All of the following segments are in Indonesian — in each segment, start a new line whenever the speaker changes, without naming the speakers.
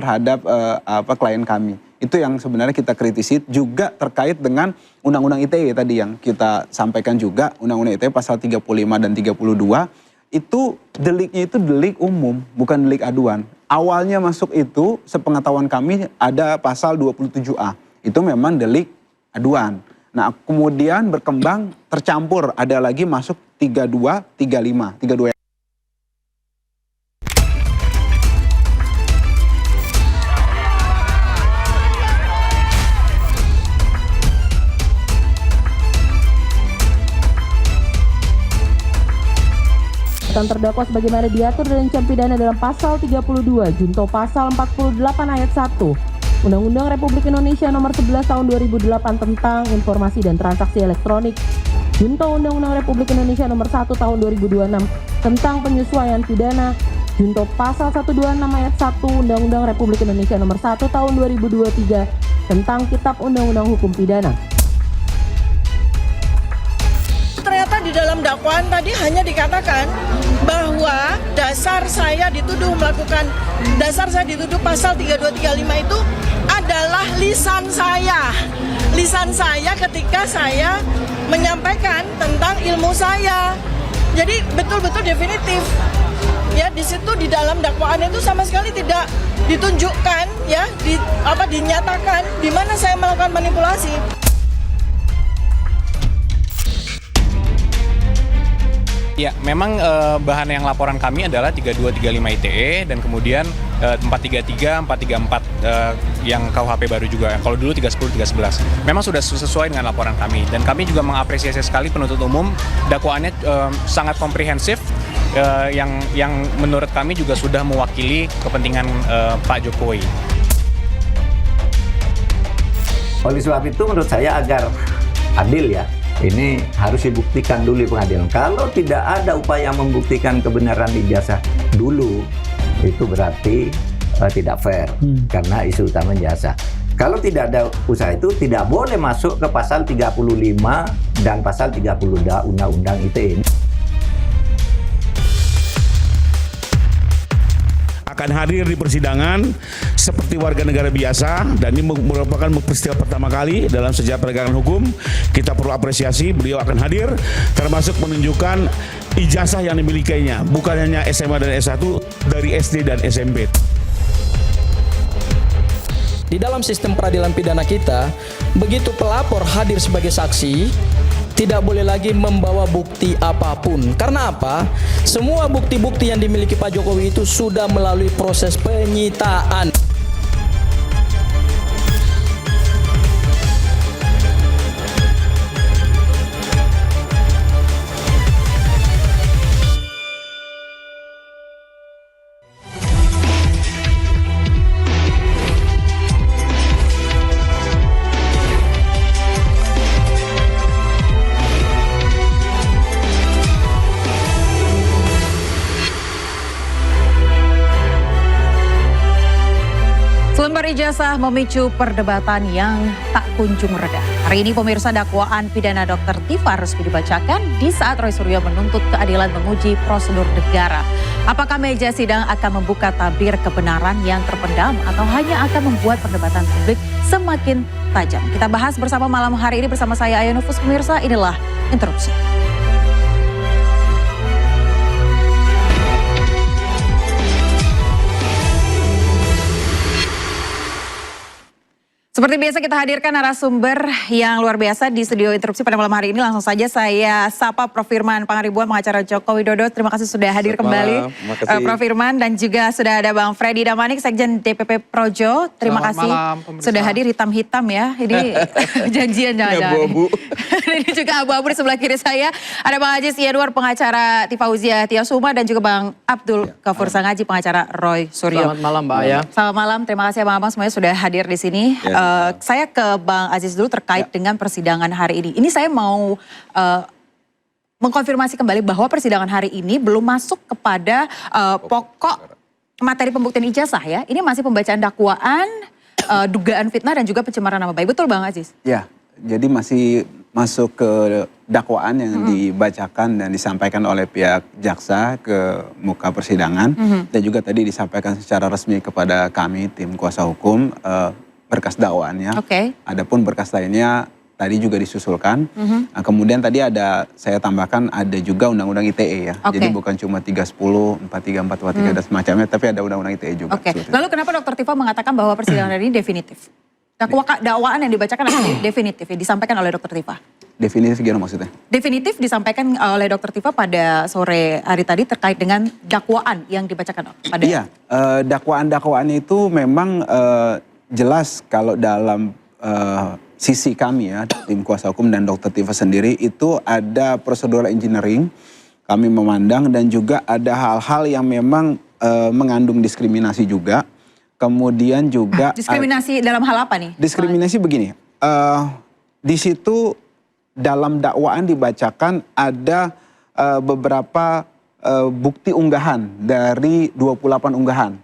terhadap klien kami. Itu yang sebenarnya kita kritisi juga terkait dengan Undang-Undang ITE tadi yang kita sampaikan juga. Undang-Undang ITE pasal 35 dan 32 itu deliknya itu delik umum, bukan delik aduan. Awalnya masuk itu sepengetahuan kami ada pasal 27A. Itu memang delik aduan. Nah kemudian berkembang tercampur ada lagi masuk 32, 35. 32
dan terdakwa sebagaimana diatur dalam Ancam Pidana dalam pasal 32 junto pasal 48 ayat 1 Undang-Undang Republik Indonesia nomor 11 tahun 2008 tentang informasi dan transaksi elektronik junto Undang-Undang Republik Indonesia nomor 1 tahun 2026 tentang penyesuaian pidana junto pasal 126 ayat 1 Undang-Undang Republik Indonesia nomor 1 tahun 2023 tentang Kitab Undang-Undang Hukum Pidana.
Ternyata di dalam dakwaan tadi hanya dikatakan bahwa dasar saya dituduh pasal 3235 itu adalah lisan saya. Lisan saya ketika saya menyampaikan tentang ilmu saya. Jadi betul-betul definitif. Ya, di situ di dalam dakwaan itu sama sekali tidak ditunjukkan ya, dinyatakan di mana saya melakukan manipulasi.
Ya, memang bahan yang laporan kami adalah 3235 ITE dan kemudian 433, 434 yang KUHP baru juga. Kalau dulu 310, 311. Memang sudah sesuai dengan laporan kami dan kami juga mengapresiasi sekali penuntut umum dakwaannya sangat komprehensif yang menurut kami juga sudah mewakili kepentingan Pak Jokowi.
Oleh sebab itu menurut saya agar adil ya, ini harus dibuktikan dulu di pengadilan. Kalau tidak ada upaya membuktikan kebenaran ijazah dulu, itu berarti tidak fair karena isu utama ijazah. Kalau tidak ada usaha itu tidak boleh masuk ke pasal 35 dan pasal 32 Undang-Undang ITE.
Akan hadir di persidangan seperti warga negara biasa dan ini merupakan peristiwa pertama kali dalam sejarah penegakan hukum. Kita perlu apresiasi, beliau akan hadir termasuk menunjukkan ijazah yang dimilikinya, bukan hanya SMA dan S1, dari SD dan SMP.
Di dalam sistem peradilan pidana kita, begitu pelapor hadir sebagai saksi, tidak boleh lagi membawa bukti apapun. Karena apa? Semua bukti-bukti yang dimiliki Pak Jokowi itu sudah melalui proses penyitaan.
Selembar ijazah memicu perdebatan yang tak kunjung reda. Hari ini pemirsa dakwaan pidana Dr. Tifa resmi dibacakan di saat Roy Suryo menuntut keadilan menguji prosedur negara. Apakah meja sidang akan membuka tabir kebenaran yang terpendam atau hanya akan membuat perdebatan publik semakin tajam? Kita bahas bersama malam hari ini bersama saya Aya Nufus. Pemirsa, inilah Interupsi. Seperti biasa kita hadirkan narasumber yang luar biasa di studio Interupsi pada malam hari ini. Langsung saja saya sapa Prof. Firman Pangaribuan, pengacara Joko Widodo. Terima kasih sudah hadir kembali Prof. Firman. Dan juga sudah ada Bang Freddy Damanik, Sekjen DPP Projo. Terima kasih sudah hadir hitam-hitam ya. Ini janjian jangan-jangan. Ini juga abu-abu di sebelah kiri saya. Ada Bang Aziz Yanuar, pengacara Tifa Uzia Tiasuma. Dan juga Bang Abdul Ghafur Sangaji, pengacara Roy Suryo.
Selamat malam Mbak Aya.
Selamat malam, terima kasih Abang-abang semuanya sudah hadir di sini. Saya ke Bang Aziz dulu terkait dengan persidangan hari ini. Ini saya mau mengkonfirmasi kembali bahwa persidangan hari ini belum masuk kepada pokok materi pembuktian ijazah ya. Ini masih pembacaan dakwaan, dugaan fitnah dan juga pencemaran nama baik. Betul Bang Aziz?
Ya, jadi masih masuk ke dakwaan yang dibacakan dan disampaikan oleh pihak jaksa ke muka persidangan, dan juga tadi disampaikan secara resmi kepada kami tim kuasa hukum berkas dakwaannya. Adapun berkas lainnya tadi juga disusulkan. Nah, kemudian tadi saya tambahkan ada juga undang-undang ITE ya. Jadi bukan cuma 310, 434, 433 dan semacamnya, tapi ada undang-undang ITE juga.
Lalu kenapa Dr. Tifa mengatakan bahwa persidangan ini definitif? Dakwaan yang dibacakan adalah definitif ya, disampaikan oleh Dr. Tifa.
Definitif gimana maksudnya?
Definitif disampaikan oleh Dr. Tifa pada sore hari tadi terkait dengan dakwaan yang dibacakan pada.
Iya, dakwaan-dakwaannya itu memang jelas kalau dalam sisi kami ya, tim kuasa hukum dan Dr. Tifa sendiri itu ada prosedural engineering kami memandang, dan juga ada hal-hal yang memang mengandung diskriminasi juga. Kemudian juga
diskriminasi dalam hal apa nih?
Diskriminasi begini, di situ dalam dakwaan dibacakan ada beberapa bukti unggahan dari 28 unggahan.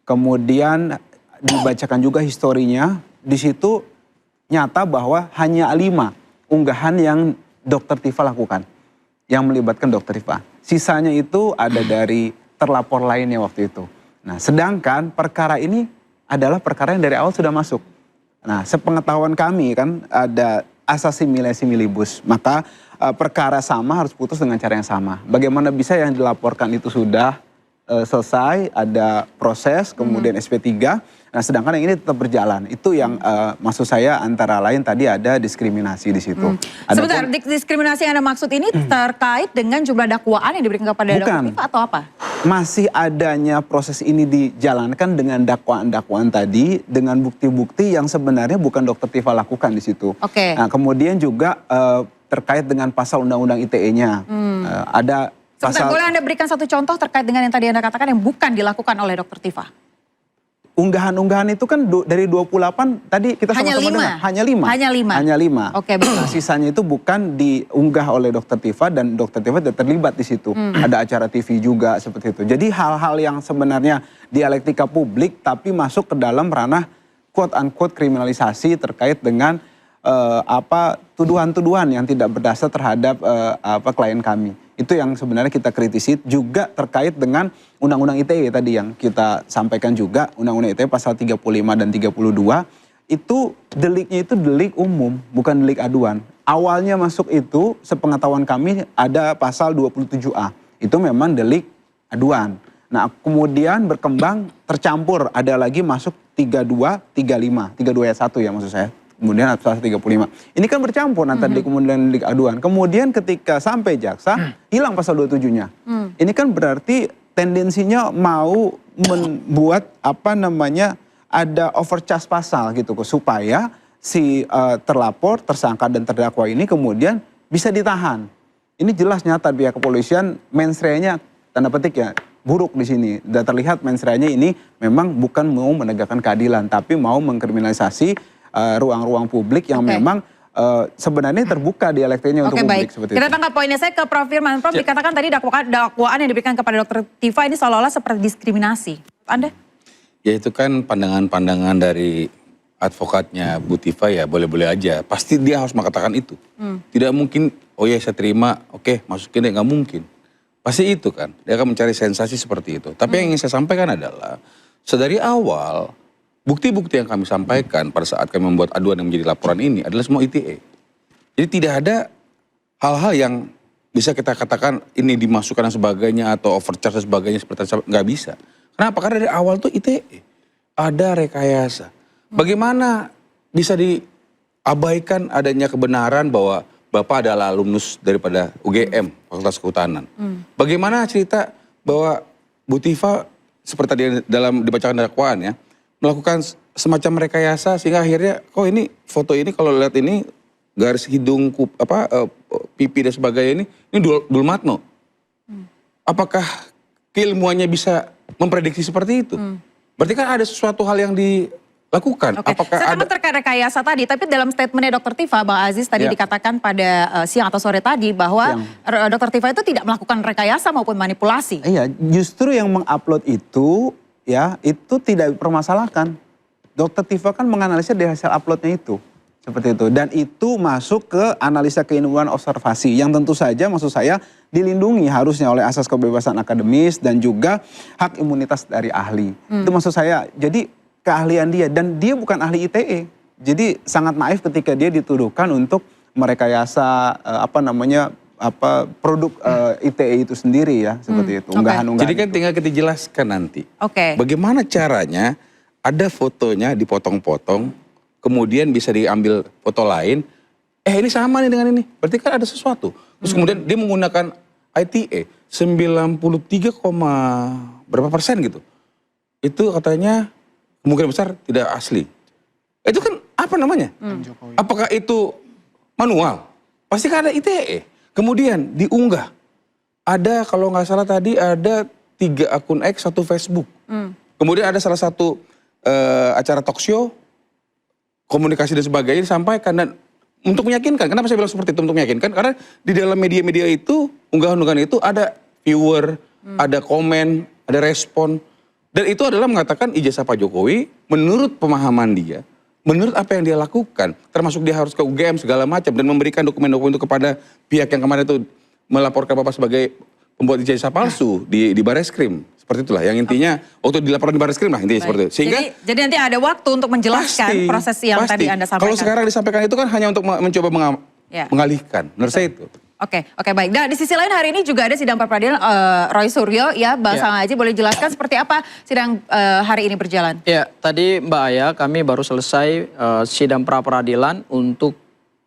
Kemudian dibacakan juga historinya. Di situ nyata bahwa hanya 5 unggahan yang Dr. Tifa lakukan, yang melibatkan Dr. Tifa. Sisanya itu ada dari terlapor lainnya waktu itu. Nah, sedangkan perkara ini adalah perkara yang dari awal sudah masuk. Nah, sepengetahuan kami kan ada asas simile similibus, maka perkara sama harus putus dengan cara yang sama. Bagaimana bisa yang dilaporkan itu sudah selesai, ada proses, kemudian SP3, nah sedangkan yang ini tetap berjalan. Itu yang maksud saya antara lain tadi ada diskriminasi di situ.
Sebentar, diskriminasi yang Anda maksud ini terkait dengan jumlah dakwaan yang diberikan kepada Dr. Tifa atau apa?
Masih adanya proses ini dijalankan dengan dakwaan-dakwaan tadi, dengan bukti-bukti yang sebenarnya bukan Dr. Tifa lakukan di situ. Nah, kemudian juga terkait dengan pasal undang-undang ITE-nya. Ada
sebentar, boleh Anda berikan satu contoh terkait dengan yang tadi Anda katakan yang bukan dilakukan oleh Dr. Tifa?
Unggahan-unggahan itu kan dari 28 tadi kita sama-sama dengar. Hanya 5.
Oke, betul.
Nah, sisanya itu bukan diunggah oleh Dr. Tifa, dan Dr. Tifa tidak terlibat di situ. Ada acara TV juga seperti itu. Jadi hal-hal yang sebenarnya dialektika publik tapi masuk ke dalam ranah quote-unquote kriminalisasi terkait dengan tuduhan-tuduhan yang tidak berdasar terhadap klien kami. Itu yang sebenarnya kita kritisi, juga terkait dengan undang-undang ITE tadi yang kita sampaikan juga, undang-undang ITE pasal 35 dan 32, itu deliknya itu delik umum, bukan delik aduan. Awalnya masuk itu, sepengetahuan kami ada pasal 27A, itu memang delik aduan. Nah, kemudian berkembang tercampur, ada lagi masuk 32, 35, 32 ayat 1 ya maksud saya. Kemudian pasal 35. Ini kan bercampur antara delik umum dan delik aduan. Kemudian ketika sampai jaksa, hilang pasal 27-nya. Ini kan berarti tendensinya mau membuat ada overcharge pasal gitu, supaya si terlapor, tersangka dan terdakwa ini kemudian bisa ditahan. Ini jelas nyata pihak kepolisian mens rea-nya tanda petik ya buruk di sini. Dan terlihat mens rea-nya ini memang bukan mau menegakkan keadilan, tapi mau mengkriminalisasi ruang-ruang publik yang memang sebenarnya terbuka dialektiknya untuk publik. Seperti
kita tangkap poinnya. Saya ke Prof. Firman. Prof, dikatakan tadi dakwaan yang diberikan kepada Dr. Tifa ini seolah-olah seperti diskriminasi. Anda?
Ya itu kan pandangan-pandangan dari advokatnya Bu Tifa, ya boleh-boleh aja. Pasti dia harus mengatakan itu. Tidak mungkin, oh ya saya terima, oke masukin deh, nggak mungkin. Pasti itu kan, dia akan mencari sensasi seperti itu. Tapi yang ingin saya sampaikan adalah, sedari awal, bukti-bukti yang kami sampaikan pada saat kami membuat aduan yang menjadi laporan ini adalah semua ITE. Jadi tidak ada hal-hal yang bisa kita katakan ini dimasukkan dan sebagainya atau overcharge dan sebagainya seperti itu, nggak bisa. Kenapa? Karena dari awal tuh ITE. Ada rekayasa. Bagaimana bisa diabaikan adanya kebenaran bahwa Bapak adalah alumnus daripada UGM, Fakultas Kehutanan. Bagaimana cerita bahwa Bu Tifa seperti tadi dalam dibacakan dakwaan ya, melakukan semacam rekayasa sehingga akhirnya kok ini foto ini kalau lihat ini garis hidung pipi dan sebagainya ini Dulmatno. Apakah keilmuannya bisa memprediksi seperti itu? Berarti kan ada sesuatu hal yang dilakukan. Apakah
saya terkait rekayasa tadi, tapi dalam statementnya Dr. Tifa, Bang Aziz tadi dikatakan pada siang atau sore tadi bahwa Dr. Tifa itu tidak melakukan rekayasa maupun manipulasi.
Iya, justru yang mengupload itu ya itu tidak dipermasalahkan. Dr. Tifa kan menganalisa dari hasil uploadnya itu. Seperti itu. Dan itu masuk ke analisa keilmuan observasi yang tentu saja maksud saya dilindungi harusnya oleh asas kebebasan akademis dan juga hak imunitas dari ahli. Itu maksud saya. Jadi keahlian dia dan dia bukan ahli ITE. Jadi sangat naif ketika dia dituduhkan untuk merekayasa produk ITE itu sendiri ya, seperti itu. Unggahan-unggahan.
Jadi kan tinggal kita jelaskan nanti.
Oke.
Bagaimana caranya ada fotonya dipotong-potong, kemudian bisa diambil foto lain, ini sama nih dengan ini. Berarti kan ada sesuatu. Terus kemudian dia menggunakan ITE 93, berapa persen gitu. Itu katanya kemungkinan besar tidak asli. Itu kan apa namanya? Apakah itu manual? Pasti kan ada ITE. Kemudian diunggah. Ada kalau nggak salah tadi ada 3 akun X, 1 Facebook. Kemudian ada salah satu acara talk show, komunikasi dan sebagainya disampaikan dan untuk meyakinkan. Kenapa saya bilang seperti itu untuk meyakinkan? Karena di dalam media-media itu, unggahan-unggahan itu ada viewer, ada komen, ada respon. Dan itu adalah mengatakan ijazah Pak Jokowi menurut pemahaman dia, menurut apa yang dia lakukan. Termasuk dia harus ke UGM segala macam dan memberikan dokumen-dokumen itu kepada pihak yang kemarin itu melaporkan Bapak sebagai pembuat ijazah palsu di Bareskrim. Seperti itulah yang intinya waktu dilaporkan di Bareskrim lah intinya seperti itu. Sehingga
jadi nanti ada waktu untuk menjelaskan proses yang tadi Anda sampaikan.
Kalau sekarang disampaikan itu kan hanya untuk mencoba mengalihkan. Menurut saya itu.
Oke, baik. Nah, di sisi lain hari ini juga ada sidang pra-peradilan Roy Suryo ya, Bang Sangaji boleh jelaskan seperti apa sidang hari ini berjalan?
Ya, tadi Mbak Aya kami baru selesai sidang pra-peradilan untuk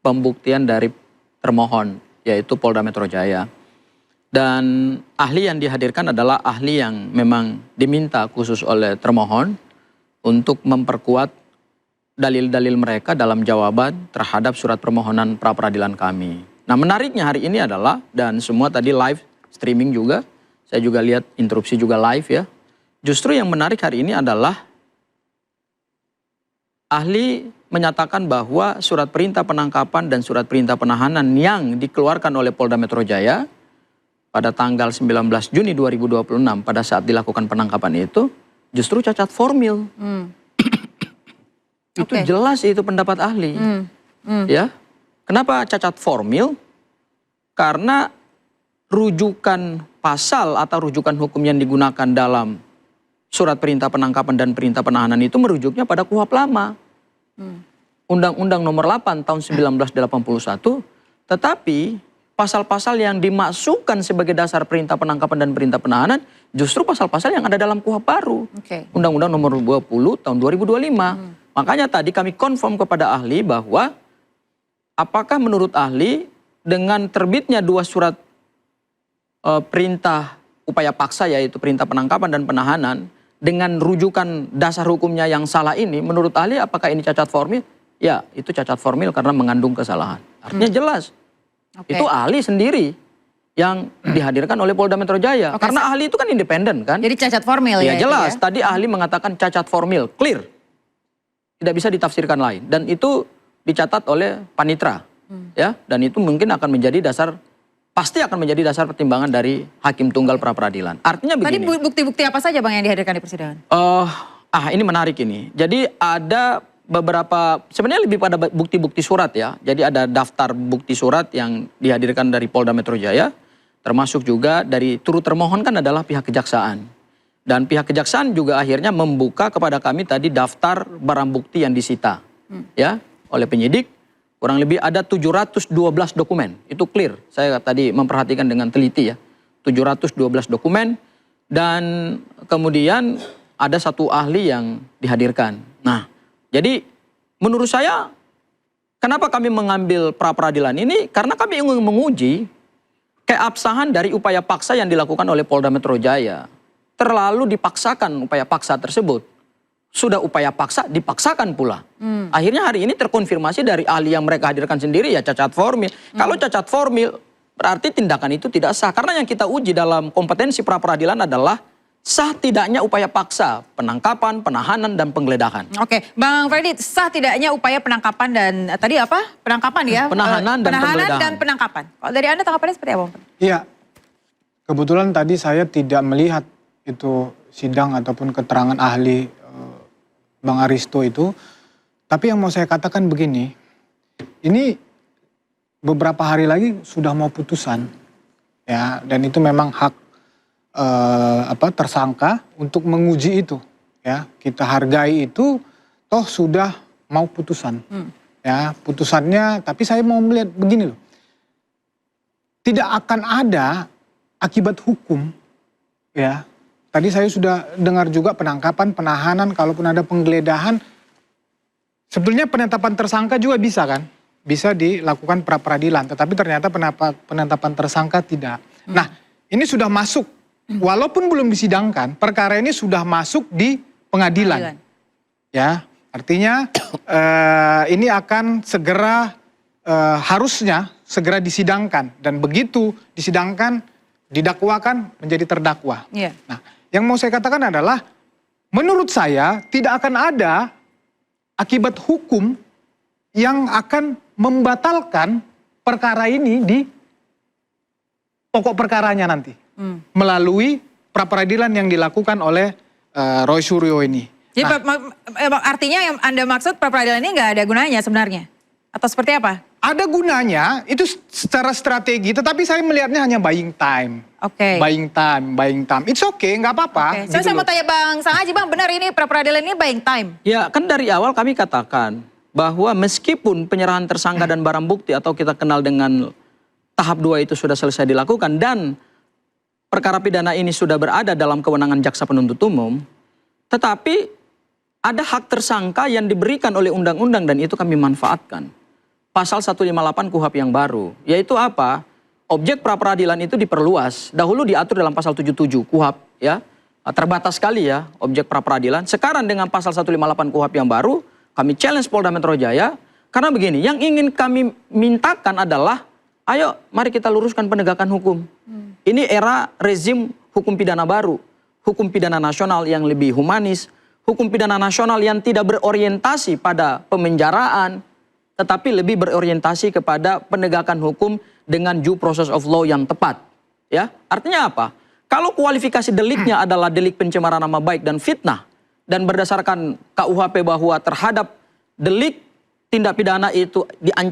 pembuktian dari termohon, yaitu Polda Metro Jaya. Dan ahli yang dihadirkan adalah ahli yang memang diminta khusus oleh termohon untuk memperkuat dalil-dalil mereka dalam jawaban terhadap surat permohonan pra-peradilan kami. Nah, menariknya hari ini adalah, dan semua tadi live streaming juga, saya juga lihat interupsi juga live ya. Justru yang menarik hari ini adalah ahli menyatakan bahwa surat perintah penangkapan dan surat perintah penahanan yang dikeluarkan oleh Polda Metro Jaya pada tanggal 19 Juni 2026 pada saat dilakukan penangkapan itu justru cacat formil. Itu jelas itu pendapat ahli. Ya. Kenapa cacat formil? Karena rujukan pasal atau rujukan hukum yang digunakan dalam surat perintah penangkapan dan perintah penahanan itu merujuknya pada KUHP lama. Undang-Undang nomor 8 tahun 1981, tetapi pasal-pasal yang dimasukkan sebagai dasar perintah penangkapan dan perintah penahanan justru pasal-pasal yang ada dalam KUHP baru. Undang-Undang nomor 20 tahun 2025. Makanya tadi kami konfirm kepada ahli bahwa apakah menurut ahli dengan terbitnya 2 surat perintah upaya paksa yaitu perintah penangkapan dan penahanan dengan rujukan dasar hukumnya yang salah ini, menurut ahli apakah ini cacat formil? Ya, itu cacat formil karena mengandung kesalahan. Artinya jelas. Itu ahli sendiri yang dihadirkan oleh Polda Metro Jaya. Karena ahli itu kan independen kan.
Jadi cacat formil ya?
Ya jelas, tadi ahli mengatakan cacat formil, clear. Tidak bisa ditafsirkan lain. Dan itu dicatat oleh Panitra. Ya, dan itu mungkin akan menjadi dasar, pasti akan menjadi dasar pertimbangan dari Hakim Tunggal pra-peradilan. Artinya begini.
Tadi bukti-bukti apa saja Bang yang dihadirkan di persidangan?
Ini menarik ini. Jadi ada beberapa, sebenarnya lebih pada bukti-bukti surat ya. Jadi ada daftar bukti surat yang dihadirkan dari Polda Metro Jaya, termasuk juga dari turut termohon kan adalah pihak kejaksaan. Dan pihak kejaksaan juga akhirnya membuka kepada kami tadi daftar barang bukti yang disita ya oleh penyidik. Kurang lebih ada 712 dokumen, itu clear. Saya tadi memperhatikan dengan teliti ya. 712 dokumen dan kemudian ada 1 ahli yang dihadirkan. Nah, jadi menurut saya kenapa kami mengambil pra-peradilan ini? Karena kami ingin menguji keabsahan dari upaya paksa yang dilakukan oleh Polda Metro Jaya. Terlalu dipaksakan upaya paksa tersebut. Sudah upaya paksa, dipaksakan pula. Akhirnya hari ini terkonfirmasi dari ahli yang mereka hadirkan sendiri ya cacat formil. Kalau cacat formil berarti tindakan itu tidak sah. Karena yang kita uji dalam kompetensi pra-peradilan adalah sah tidaknya upaya paksa, penangkapan, penahanan, dan penggeledahan.
Oke, Bang Freddy, sah tidaknya upaya penangkapan dan tadi apa? Penangkapan ya?
Penahanan dan penggeledahan.
Dan penangkapan. Kalau dari Anda tanggapannya seperti apa?
Iya, kebetulan tadi saya tidak melihat itu sidang ataupun keterangan ahli Bang Aristo itu. Tapi yang mau saya katakan begini, ini beberapa hari lagi sudah mau putusan, ya, dan itu memang hak tersangka untuk menguji itu, ya, kita hargai itu, toh sudah mau putusan, ya, putusannya. Tapi saya mau melihat begini loh, tidak akan ada akibat hukum, ya. Tadi saya sudah dengar juga penangkapan, penahanan, kalaupun ada penggeledahan, sebetulnya penetapan tersangka juga bisa kan? Bisa dilakukan pra-peradilan, tetapi ternyata penetapan tersangka tidak. Nah, ini sudah masuk, walaupun belum disidangkan, perkara ini sudah masuk di pengadilan. Ya, artinya ini akan segera, harusnya segera disidangkan, dan begitu disidangkan, didakwakan menjadi terdakwa. Nah, yang mau saya katakan adalah, menurut saya tidak akan ada akibat hukum yang akan membatalkan perkara ini di pokok perkaranya nanti. Melalui pra-peradilan yang dilakukan oleh Roy Suryo ini.
Jadi artinya yang Anda maksud pra-peradilan ini nggak ada gunanya sebenarnya? Atau seperti apa?
Ada gunanya, itu secara strategi, tetapi saya melihatnya hanya buying time. Buying time. It's okay, nggak apa-apa.
Gitu saya mau tanya Bang Sang Aji, Bang, benar ini pra-peradilan ini buying time?
Ya, kan dari awal kami katakan bahwa meskipun penyerahan tersangka dan barang bukti atau kita kenal dengan tahap 2 itu sudah selesai dilakukan dan perkara pidana ini sudah berada dalam kewenangan jaksa penuntut umum, tetapi ada hak tersangka yang diberikan oleh undang-undang dan itu kami manfaatkan. Pasal 158 KUHP yang baru, yaitu apa? Objek pra-peradilan itu diperluas. Dahulu diatur dalam pasal 77 KUHP, ya. Terbatas sekali ya objek pra-peradilan. Sekarang dengan pasal 158 KUHP yang baru, kami challenge Polda Metro Jaya, karena begini, yang ingin kami mintakan adalah, ayo mari kita luruskan penegakan hukum. Ini era rezim hukum pidana baru, hukum pidana nasional yang lebih humanis, hukum pidana nasional yang tidak berorientasi pada pemenjaraan, tetapi lebih berorientasi kepada penegakan hukum dengan due process of law yang tepat. Ya, artinya apa? Kalau kualifikasi deliknya adalah delik pencemaran nama baik dan fitnah, dan berdasarkan KUHP bahwa terhadap delik tindak pidana itu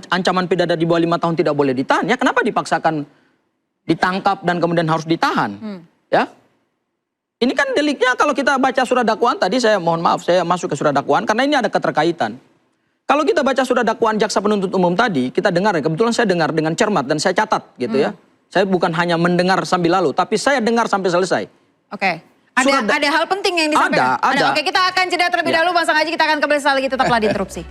ancaman pidana di bawah 5 tahun tidak boleh ditahan, ya kenapa dipaksakan ditangkap dan kemudian harus ditahan? Ya, ini kan deliknya kalau kita baca surat dakwaan tadi, saya mohon maaf saya masuk ke surat dakwaan karena ini ada keterkaitan. Kalau kita baca surat dakwaan jaksa penuntut umum tadi, kita dengar, kebetulan saya dengar dengan cermat dan saya catat gitu ya. Saya bukan hanya mendengar sambil lalu, tapi saya dengar sampai selesai.
Ada hal penting yang disampaikan.
Ada.
Oke, kita akan jeda terlebih dahulu Bang Sang Aji, kita akan kembali lagi, tetaplah di Interupsi.